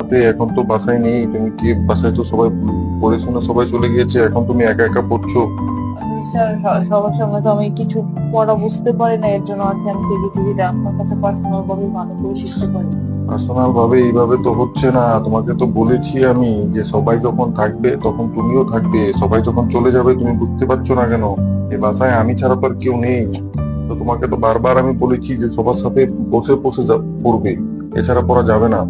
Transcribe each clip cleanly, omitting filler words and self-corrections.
সাথে, এখন তো বাসায় নেই তুমি। কি বাসায় তো সবাই পড়াশোনা সবাই চলে গিয়েছে, এখন তুমি একা একা পড়ছো। স্যার সবার সঙ্গে তো আমি কিছু পড়া বুঝতে পারি না, এর জন্য আর কি আমি চেয়েছি যেটা আপনার কাছে পার্সোনাল ভাবে ভালো করে শিখতে পারি। পার্সোনাল ভাবে এইভাবে তো হচ্ছে না। তোমাকে তো বলেছি আমি যে সবাই যখন থাকবে তখন তুমিও থাকবে, সবাই যখন চলে যাবে তুমি বুঝতে পারছো না কেন? এই বাসায় আমি ছাড়া তো আর কেউ নেই। তো তোমাকে তো বারবার আমি বলেছি যে সবার সাথে বসে বসে পড়বে, এছাড়া পড়া যাবে না।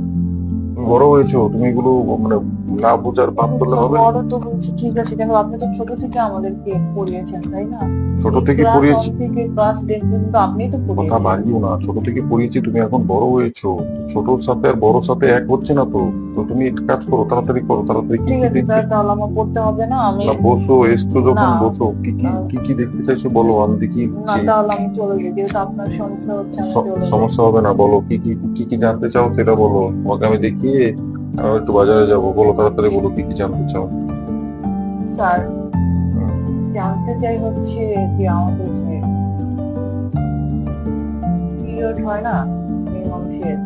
তুমি বড় হয়েছো, তুমি এগুলো মানে না বোঝার ভান করলে স্যার হবে। বড় তো হয়েছে ঠিক আছে, কিন্তু আপনি তো ছোট থেকে আমাদেরকে পড়িয়েছেন তাই না? ছোট এই থেকে ক্লাস ওয়ান পড়িয়েছি। থেকে ক্লাস 10 পর্যন্ত আপনিই তো কথা পড়িয়েছেন। বাড়িও না, ছোট থেকে পড়িয়েছি, তুমি এখন বড় হয়েছো। তো ছোটর সাথে আর বড়র সাথে এক হচ্ছে না তো। তো তুমি একটা কাজ করো, তাড়াতাড়ি করো, তাড়াতাড়ি কি ঠিক কি আছে দেখবে। স্যার, তাহলে আমার পড়তে হবে না, আমি না বসো, এসছো না যখন বসো। কি কি আহ, কি কি দেখতে চাইছো বলো, আমি দেখিয়ে না দিচ্ছি। তাহলে আমি চলে যাই, যেহেতু আপনার সমস্যা হচ্ছে আমি চলে যাই। সমস্যা হবে না, বলো কি কি কি কি জানতে চাও সেটা বলো, তোমাকে আমি দেখিয়ে আমি একটু বাজারে যাবো। বলো তাড়াতাড়ি, বলো কি কি জানতে চাও। স্যার হুম, জানতে চাই হচ্ছে যে আমাদের যে পিরিয়ড হয় না মেয়ে মানুষের।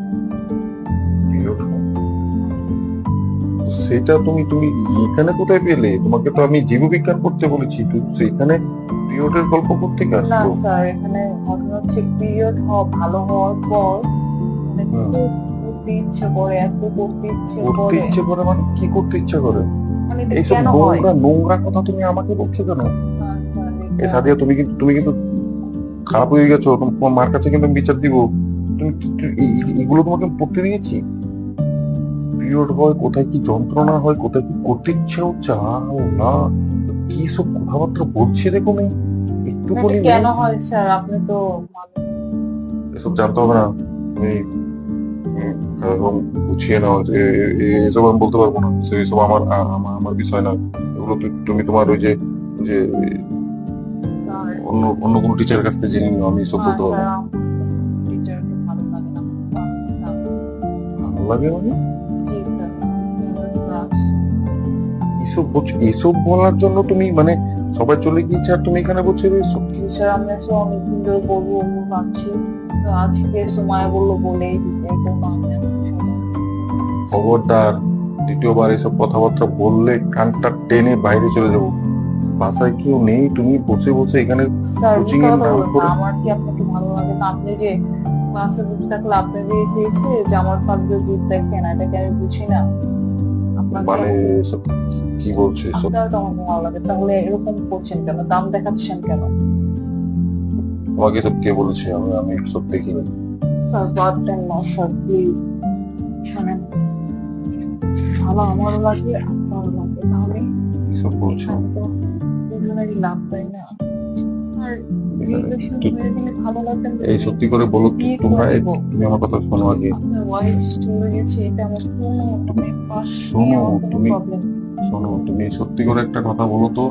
period হয়। তো সেটা তুমি তুমি এখানে কোথায় পেলে? তোমাকে তো আমি জীববিজ্ঞান পড়তে বলেছি, তো সেখানে পিরিয়ডের গল্প কোত্থেকে না আসলো? স্যার, এখানে ঘটনা হচ্ছে পিরিয়ড হওয়া ভালো হওয়ার পর মানে হুম। খুব পড়তে ইচ্ছে করে, এত পড়তে ইচ্ছে করতে করে। ইচ্ছে করে মানে কি করতে ইচ্ছে করে? মানে এটা এইসব কেন হয়? নোংরা নোংরা কথা তুমি আমাকে বলছো কেন? না স্যার এ এটা সাদিয়া, তুমি কিন্তু খারাপ হয়ে গেছো। তোমার মার কাছে কিন্তু আমি বিচার দিব। তুমি এগুলো তোমাকে আমি পড়তে দিয়েছি? পিরিয়ড হয়, কোথায় কি যন্ত্রণা হয়, কোথায় কি করতে ইচ্ছে হচ্ছে, না কি সব কথাবার্তা বলছে দেখো মেয়ে, না, এটা একটুখানি মেয়ে। কেন হয় স্যার আপনি তো মানুষ। এসব জানতে হবে না। তুমি এখন গুছিয়ে নাও যে এসব আমি বলতে পারবো না। এসব আমার আমার বিষয় না। এগুলো তুমি তোমার ওই যে যে স্যার অন্য অন্য কোনো টিচারের কাছ থেকে জেনে নিও, আমি এসব না বলতে পারবো স্যার, না। আমার টিচারকে ভালো লাগে না, আমি না। ভালো লাগে মানে? জি স্যার, আমার ক্লাস। এসব বলছো? এসব বলার জন্য তুমি মানে সবাই চলে গিয়েছে আর তুমি এখানে বসে রয়েছো? জি স্যার, আমি আসলে অনেকদিন ধরে বলবো বলবো ভাবছি, তো আজকে সময় বললো বলেই দিতে, এই জন্য আমি আজকে সময় দিচ্ছি। খবরদার, দ্বিতীয়বার এসব কথাবার্তা বললে কানটা টেনে বাইরে চলে যাবো। বাসায় কেউ নেই, তুমি বসে বসে এখানে স্যার কোচিং মিথ্যা এর কথা নাম বলবেন না, করে। আমার কি আপনাকে ভালো লাগে না? আপনি যে ক্লাসে বসে থাকলে আপনি যে এসে এসে যে আমার পাশে দুধ দেখেন, এটাকে আমি বুঝি না? আপনাকে মানে এসব কি বলছো এসব? আপনার তো আমাকে ভালো লাগে, তাহলে এরকম করছেন কেন, দাম দেখাচ্ছেন কেন? তোমাকে এসব কে বলেছে? আমি আমি এসব দেখিনি। স্যার বাদ দেন না স্যার প্লিজ, মানে ভালো আমারও লাগে আপনারও লাগে, তাহলে এসব বলছো? এখানে তো দুজনেরই লাভ তাই না? আর এখানে রিলেশন তো- হয়ে গেলে ভালো লাগবে না এই তো সত্যি করে বলো তো, বিয়ে করে তোমরা নিব। তুমি আমার কথা শোনো আগে। আপনার ওয়াইফ চলে গেছে, এটা আমার কোনো তুমি মানে পাশ নিয়ে শোনো, আমার কোনো তুমি প্রবলেম নেই। শোনো, তুমি সত্যি করে একটা কথা বলো তো,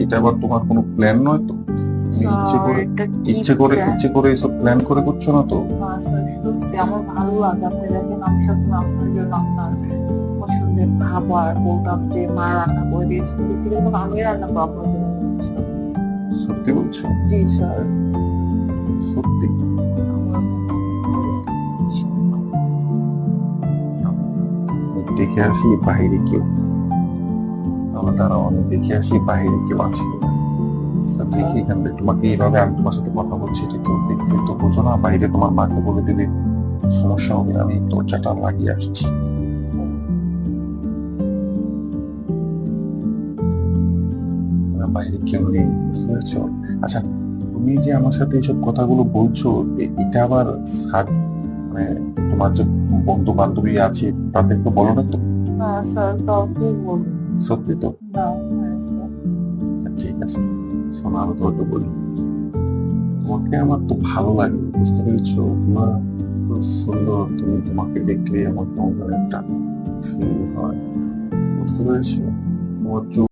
এটা আবার তোমার কোনো প্ল্যান নয় তো? তুমি স্যার এটা কি প্ল্যান? ইচ্ছে করে এসব প্ল্যান করে করছো না তো? না স্যার, সত্যি আমার ভালো লাগে, আপনি দেখেন আমি সবসময় আপনার জন্য আপনার পছন্দের খাবার বলতাম যে মা রান্না করে দিয়েছে, কিন্তু কিন্তু আমি রান্না করে আপনার জন্য নিয়ে আসতাম। সত্যি বলছো? জি স্যার, সত্যি? আমার আপনাকে অনেক ভালো লাগে, ভীষণ ভালো। আমি দেখে আসি বাইরে কেউ, আমার দ্বারা অনেক দেখে আসি বাইরে কেউ আছে কিনা। তা দেখি এখান থেকে তোমাকে এইভাবে আমি তোমার সাথে কথা বলছি, এটা কেউ দেখতে তো বোঝো না, বাইরে তোমার মাকে বলে দিবে, সমস্যা হবে। আমি দরজাটা লাগিয়ে আসছি। বাইরে কেউ নেই, বুঝতে পেরেছো? আচ্ছা, তুমি যে আমার সাথে এইসব কথাগুলো বলছো, এটা আবার মানে তোমার যে বন্ধু বান্ধবী আছে তাদেরকে বলো না তো? না স্যার, কাউকে বলবো সত্যি তো? না। হ্যাঁ স্যার। আচ্ছা, ঠিক আছে, শোনো আমি তোমাকে বলি। তোমাকে আমার তো ভালো লাগে, বুঝতে পেরেছো? তোমার খুব সুন্দর, তোমাকে দেখলে আমার কেমন যেন একটা ফিল হয়, বুঝতে পেরেছো? তোমার